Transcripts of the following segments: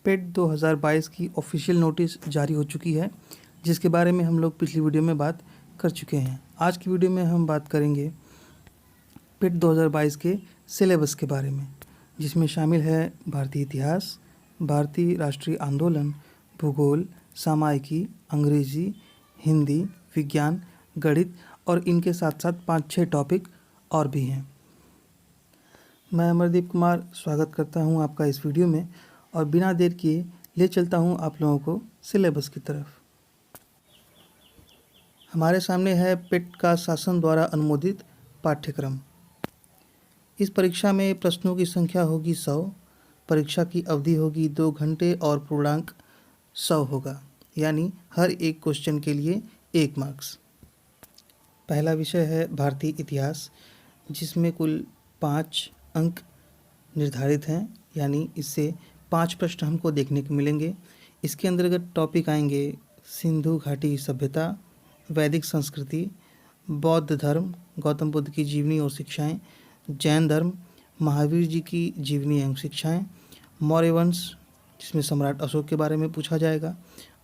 पेट 2022 की official notice जारी हो चुकी है, जिसके बारे में हम लोग पिछली वीडियो में बात कर चुके हैं। आज की वीडियो में हम बात करेंगे पेट 2022 के सिलेबस के बारे में, जिसमें शामिल है भारतीय इतिहास, भारतीय राष्ट्रीय आंदोलन, भूगोल, सामायिकी, अंग्रेजी, हिंदी, विज्ञान, गणित और इनके साथ साथ 5-6 टॉपिक और भी हैं। मैं अमरदीप कुमार स्वागत करता हूं आपका इस वीडियो में और बिना देर किए ले चलता हूं आप लोगों को सिलेबस की तरफ। हमारे सामने है पेट का शासन द्वारा अनुमोदित पाठ्यक्रम। इस परीक्षा में प्रश्नों की संख्या होगी 100, परीक्षा की अवधि होगी 2 घंटे और पूर्णांक 100 होगा, यानी हर एक क्वेश्चन के लिए 1 मार्क्स। पहला विषय है भारतीय इतिहास, जिसमें कुल 5 अंक निर्धारित हैं, यानी इससे 5 प्रश्न हमको देखने को मिलेंगे। इसके अंतर्गत टॉपिक आएंगे सिंधु घाटी सभ्यता, वैदिक संस्कृति, बौद्ध धर्म, गौतम बुद्ध की जीवनी और शिक्षाएं, जैन धर्म, महावीर जी की जीवनी एवं शिक्षाएं, मौर्य वंश जिसमें सम्राट अशोक के बारे में पूछा जाएगा,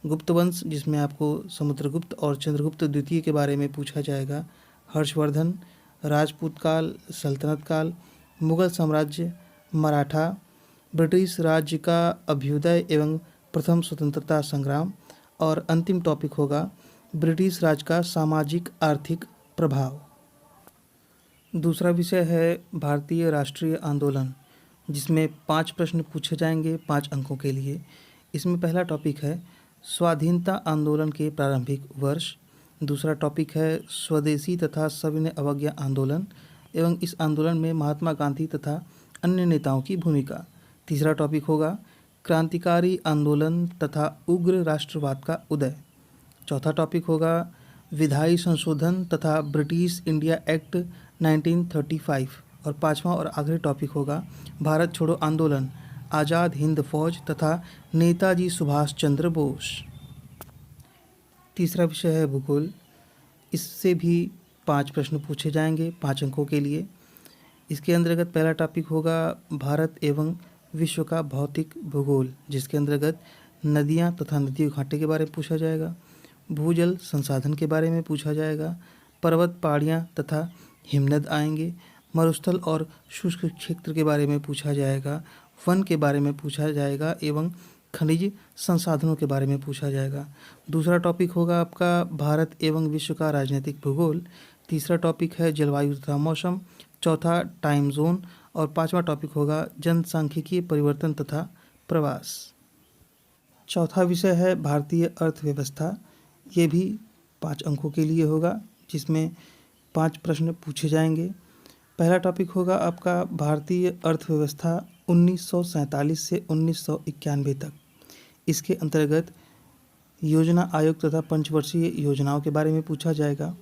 गुप्त वंश जिसमें आपको समुद्रगुप्त और चंद्रगुप्त द्वितीय के बारे में पूछा जाएगा, हर्षवर्धन, राजपूत काल, सल्तनत काल, मुगल साम्राज्य, मराठा, ब्रिटिश राज्य का अभ्युदय एवं प्रथम स्वतंत्रता संग्राम और अंतिम टॉपिक होगा ब्रिटिश राज का सामाजिक आर्थिक प्रभाव। दूसरा विषय है भारतीय राष्ट्रीय आंदोलन, जिसमें 5 प्रश्न पूछे जाएंगे 5 अंकों के लिए। इसमें पहला टॉपिक है स्वाधीनता आंदोलन के प्रारंभिक वर्ष, दूसरा टॉपिक है स्वदेशी तथा सविनय अवज्ञा आंदोलन एवं इस आंदोलन में महात्मा गांधी तथा अन्य नेताओं की भूमिका, तीसरा टॉपिक होगा क्रांतिकारी आंदोलन तथा उग्र राष्ट्रवाद का उदय, चौथा टॉपिक होगा विधायी संशोधन तथा ब्रिटिश इंडिया एक्ट 1935 और पांचवा और आखिरी टॉपिक होगा भारत छोड़ो आंदोलन, आज़ाद हिंद फौज तथा नेताजी सुभाष चंद्र बोस। तीसरा विषय है भूगोल, इससे भी 5 प्रश्न पूछे जाएंगे 5 अंकों के लिए। इसके अंतर्गत पहला टॉपिक होगा भारत एवं विश्व का भौतिक भूगोल, जिसके अंतर्गत नदियां तथा नदी घाटे के बारे में पूछा जाएगा, भूजल संसाधन के बारे में पूछा जाएगा, पर्वत पहाड़ियां तथा हिमनद आएंगे, मरुस्थल और शुष्क क्षेत्र के बारे में पूछा जाएगा, वन के बारे में पूछा जाएगा एवं खनिज संसाधनों के बारे में पूछा जाएगा। दूसरा टॉपिक होगा आपका भारत एवं विश्व का राजनीतिक भूगोल, तीसरा टॉपिक है जलवायु तथा मौसम, चौथा टाइम जोन और पांचवा टॉपिक होगा जनसांख्यिकीय परिवर्तन तथा प्रवास। चौथा विषय है भारतीय अर्थव्यवस्था, ये भी 5 अंकों के लिए होगा, जिसमें 5 प्रश्न पूछे जाएंगे। पहला टॉपिक होगा आपका भारतीय अर्थव्यवस्था 1947 से 1991 तक। इसके अंतर्गत योजना आयोग तथा पंचवर्षीय योजनाओं के बारे में पूछा जाएगा,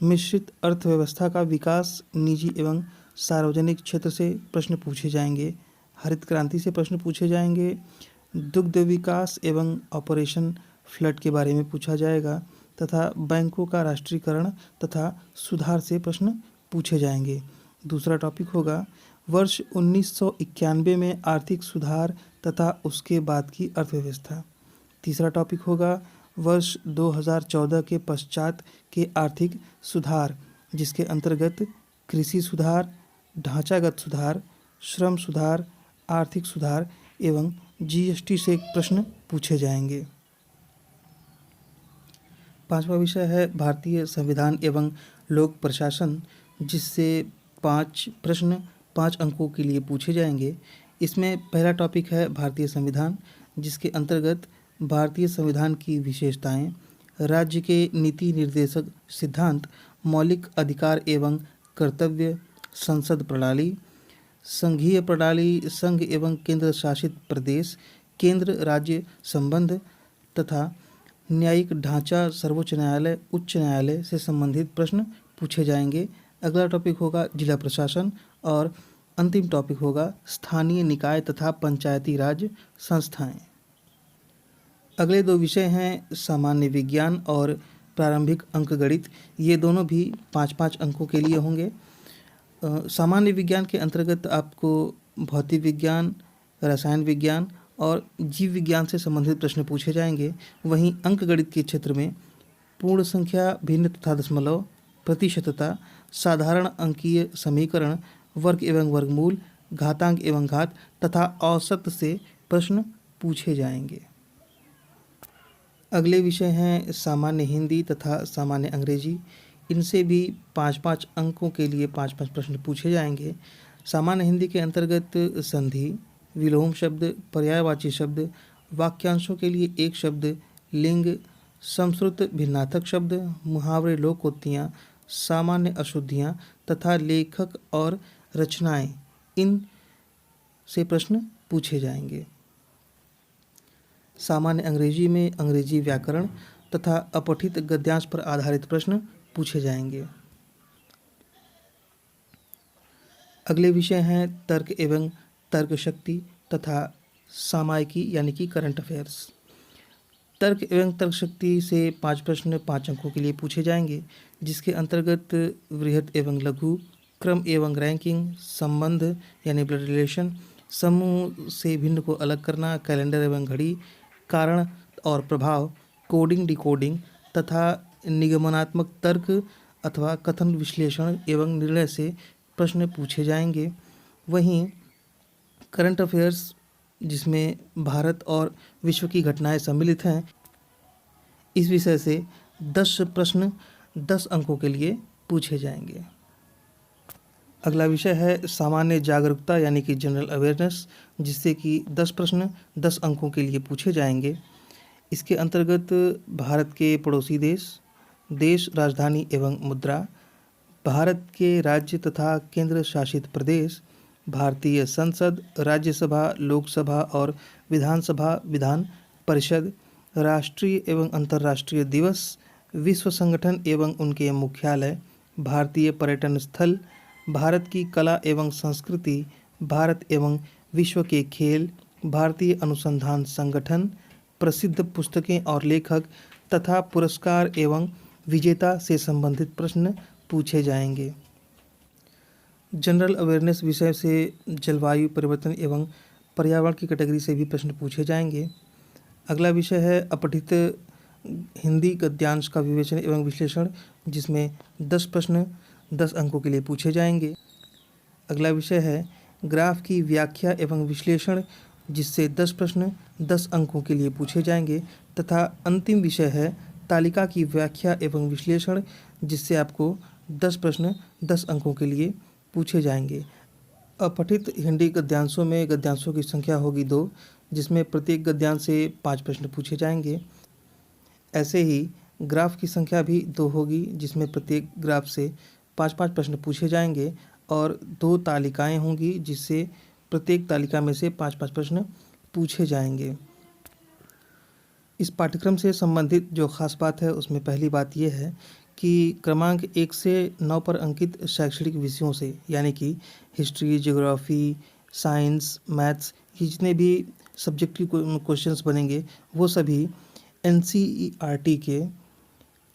मिश्रित अर्थव्यवस्था का विकास, निजी एवं सार्वजनिक क्षेत्र से प्रश्न पूछे जाएंगे, हरित क्रांति से प्रश्न पूछे जाएंगे, दुग्ध विकास एवं ऑपरेशन फ्लड के बारे में पूछा जाएगा तथा बैंकों का राष्ट्रीयकरण तथा सुधार से प्रश्न पूछे जाएंगे। दूसरा टॉपिक होगा वर्ष 1991 में आर्थिक सुधार तथा उसके बाद की अर्थव्यवस्था। तीसरा टॉपिक होगा वर्ष 2014 के पश्चात के आर्थिक सुधार, जिसके अंतर्गत कृषि सुधार, ढांचागत सुधार, श्रम सुधार, आर्थिक सुधार एवं जीएसटी से प्रश्न पूछे जाएंगे। पांचवा विषय है भारतीय संविधान एवं लोक प्रशासन, जिससे 5 प्रश्न 5 अंकों के लिए पूछे जाएंगे। इसमें पहला टॉपिक है भारतीय संविधान, जिसके अंतर्गत भारतीय संविधान की विशेषताएं, राज्य के नीति निर्देशक सिद्धांत, मौलिक अधिकार एवं कर्तव्य, संसद प्रणाली, संघीय प्रणाली, संघ एवं केंद्र शासित प्रदेश, केंद्र राज्य संबंध तथा न्यायिक ढांचा, सर्वोच्च न्यायालय, उच्च न्यायालय से संबंधित प्रश्न पूछे जाएंगे। अगला टॉपिक होगा जिला प्रशासन और अंतिम टॉपिक होगा स्थानीय निकाय तथा पंचायती राज संस्थाएं। अगले 2 विषय हैं सामान्य विज्ञान और प्रारंभिक अंकगणित, ये दोनों भी 5-5 अंकों के लिए होंगे। सामान्य विज्ञान के अंतर्गत आपको भौतिक विज्ञान, रसायन विज्ञान और जीव विज्ञान से संबंधित प्रश्न पूछे जाएंगे। वहीं अंकगणित के क्षेत्र में पूर्ण संख्या, भिन्न तथा दशमलव, प्रतिशतता, साधारण अंकीय समीकरण, वर्ग एवं वर्गमूल, घातांक एवं घात तथा औसत से प्रश्न पूछे जाएंगे। अगले विषय हैं सामान्य हिंदी तथा सामान्य अंग्रेजी। इनसे भी 5-5 अंकों के लिए 5-5 प्रश्न पूछे जाएंगे। सामान्य हिंदी के अंतर्गत संधि, विलोम शब्द, पर्यायवाची शब्द, वाक्यांशों के लिए एक शब्द, लिंग, संस्कृत भिन्नार्थक शब्द, मुहावरे, लोकोक्तियाँ, सामान्य अशुद्धियाँ तथा लेखक और रचनाएं, इन से प्रश्न पूछे जाएंगे। सामान्य अंग्रेजी में अंग्रेजी व्याकरण तथा अपठित गद्यांश पर आधारित प्रश्न पूछे जाएंगे। अगले विषय हैं तर्क एवं तर्क शक्ति तथा सामायिकी यानी कि करंट अफेयर्स। तर्क एवं तर्क शक्ति से 5 प्रश्न 5 अंकों के लिए पूछे जाएंगे, जिसके अंतर्गत वृहत एवं लघु, क्रम एवं रैंकिंग, संबंध यानी ब्लड रिलेशन, समूह से भिन्न को अलग करना, कैलेंडर एवं घड़ी, कारण और प्रभाव, कोडिंग डिकोडिंग तथा निगमनात्मक तर्क अथवा कथन विश्लेषण एवं निर्णय से प्रश्न पूछे जाएंगे। वहीं करंट अफेयर्स, जिसमें भारत और विश्व की घटनाएं सम्मिलित हैं, इस विषय से 10 प्रश्न 10 अंकों के लिए पूछे जाएंगे। अगला विषय है सामान्य जागरूकता यानी कि जनरल अवेयरनेस, जिससे कि 10 प्रश्न 10 अंकों के लिए पूछे जाएंगे। इसके अंतर्गत भारत के पड़ोसी देश, देश, राजधानी एवं मुद्रा, भारत के राज्य तथा केंद्र शासित प्रदेश, भारतीय संसद, राज्यसभा, लोकसभा और विधानसभा, विधान परिषद, राष्ट्रीय एवं अंतर्राष्ट्रीय दिवस, विश्व संगठन एवं उनके मुख्यालय, भारतीय पर्यटन स्थल, भारत की कला एवं संस्कृति, भारत एवं विश्व के खेल, भारतीय अनुसंधान संगठन, प्रसिद्ध पुस्तकें और लेखक तथा पुरस्कार एवं विजेता से संबंधित प्रश्न पूछे जाएंगे। जनरल अवेयरनेस विषय से जलवायु परिवर्तन एवं पर्यावरण की कैटेगरी से भी प्रश्न पूछे जाएंगे। अगला विषय है अपठित हिंदी गद्यांश का विवेचन एवं विश्लेषण, जिसमें 10 प्रश्न 10 अंकों के लिए पूछे जाएंगे। अगला विषय है ग्राफ की व्याख्या एवं विश्लेषण, जिससे 10 प्रश्न 10 अंकों के लिए पूछे जाएंगे। तथा अंतिम विषय है तालिका की व्याख्या एवं विश्लेषण, जिससे आपको 10 प्रश्न 10 अंकों के लिए पूछे जाएंगे। अपठित हिंदी गद्यांशों में गद्यांशों की संख्या होगी 2, जिसमें प्रत्येक गद्यांश से 5 प्रश्न पूछे जाएंगे। ऐसे ही ग्राफ की संख्या भी 2 होगी, जिसमें प्रत्येक ग्राफ से 5-5 प्रश्न पूछे जाएंगे और 2 तालिकाएं होंगी, जिससे प्रत्येक तालिका में से 5-5 प्रश्न पूछे जाएंगे। इस पाठ्यक्रम से संबंधित जो खास बात है, उसमें पहली बात यह है कि क्रमांक 1 से 9 पर अंकित शैक्षणिक विषयों से, यानी कि हिस्ट्री, ज्योग्राफी, साइंस, मैथ्स, ये जितने भी सब्जेक्टिव क्वेश्चंस बनेंगे, वो सभी NCERT के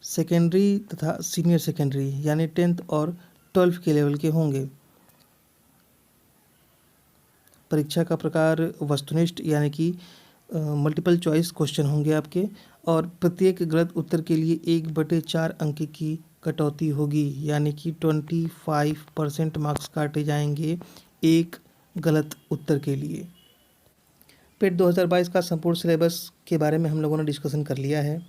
सेकेंडरी तथा सीनियर सेकेंडरी यानी 10th और 12th के लेवल के होंगे। परीक्षा का प्रकार वस्तुनिष्ठ यानी कि मल्टीपल चॉइस क्वेश्चन होंगे आपके, और प्रत्येक गलत उत्तर के लिए 1/4 अंक की कटौती होगी, यानी कि 25% मार्क्स काटे जाएंगे एक गलत उत्तर के लिए। पेट 2022 का संपूर्ण सिलेबस के बारे में हम लोगों ने डिस्कशन कर लिया है।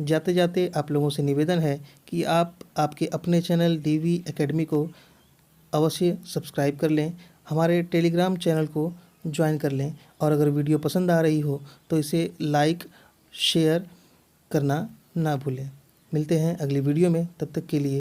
जाते जाते आप लोगों से निवेदन है कि आप आपके अपने चैनल DV एकेडमी को अवश्य सब्सक्राइब कर लें, हमारे टेलीग्राम चैनल को ज्वाइन कर लें, और अगर वीडियो पसंद आ रही हो तो इसे लाइक शेयर करना ना भूलें। मिलते हैं अगली वीडियो में, तब तक के लिए